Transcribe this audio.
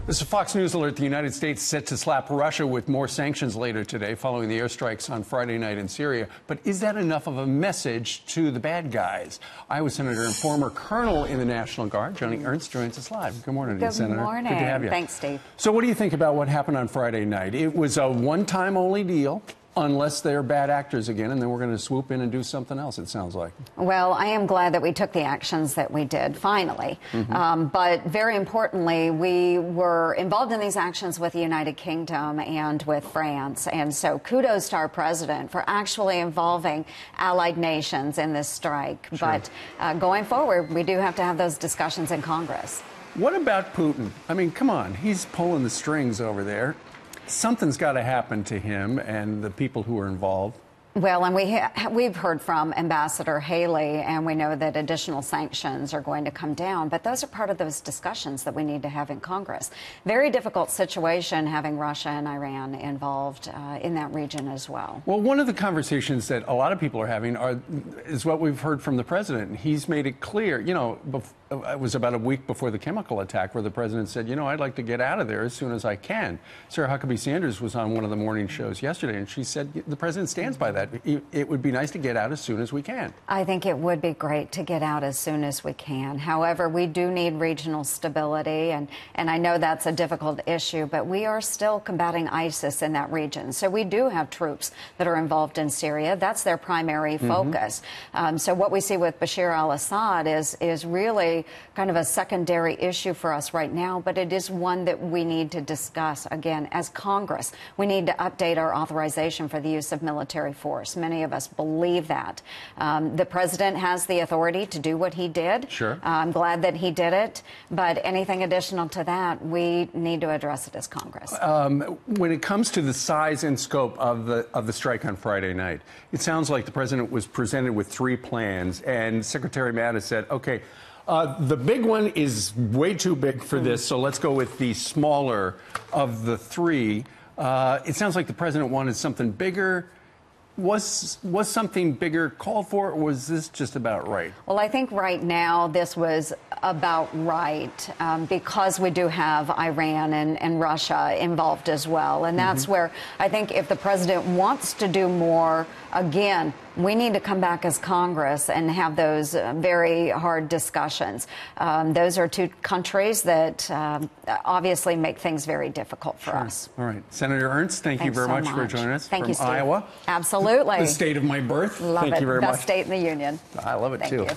This is Fox News alert. The United States set to slap Russia with more sanctions later today following the airstrikes on Friday night in Syria. But is that enough of a message to the bad guys? Iowa Senator and former colonel in the National Guard, Joni Ernst, joins us live. Good morning, Senator. Good morning. Good to have you. Thanks, Steve. So what do you think about what happened on Friday night? It was a one-time only deal, unless they're bad actors again, and then we're going to swoop in and do something else, it sounds like. Well, I am glad that we took the actions that we did, finally. But very importantly, we were involved in these actions with the United Kingdom and with France. And so kudos to our president for actually involving allied nations in this strike. Sure. But going forward, we do have to have those discussions in Congress. What about Putin? I mean, come on, he's pulling the strings over there. Something's got to happen to him and the people who are involved. Well, and we've heard from Ambassador Haley, and we know that additional sanctions are going to come down. But those are part of those discussions that we need to have in Congress. Very difficult situation having Russia and Iran involved in that region as well. Well, one of the conversations that a lot of people are having is what we've heard from the president. He's made it clear, you know, it was about a week before the chemical attack where the president said, you know, I'd like to get out of there as soon as I can. Sarah Huckabee Sanders was on one of the morning shows yesterday, and she said the president stands by that. It would be nice to get out as soon as we can. I think it would be great to get out as soon as we can. However, we do need regional stability, and I know that's a difficult issue, but we are still combating ISIS in that region. So we do have troops that are involved in Syria. That's their primary focus. So what we see with Bashar al-Assad is really kind of a secondary issue for us right now, but it is one that we need to discuss again as Congress. We need to update our authorization for the use of military force. Many of us believe that. The president has the authority to do what he did. Sure. I'm glad that he did it, but anything additional to that, we need to address it as Congress. When it comes to the size and scope of the strike on Friday night, it sounds like the president was presented with 3 plans, and Secretary Mattis said, okay, the big one is way too big for this, so let's go with the smaller of the 3. It sounds like the president wanted something bigger. Was something bigger called for, or was this just about right? Well, I think right now this was about right because we do have Iran and Russia involved as well. And that's where I think if the president wants to do more, again, we need to come back as Congress and have those very hard discussions. Those are 2 countries that obviously make things very difficult for us. All right. Senator Ernst, thank you very much for joining us from Iowa. Absolutely. The state of my birth. Love Thank it. you very much. Best state in the union. I love it too. Thank you.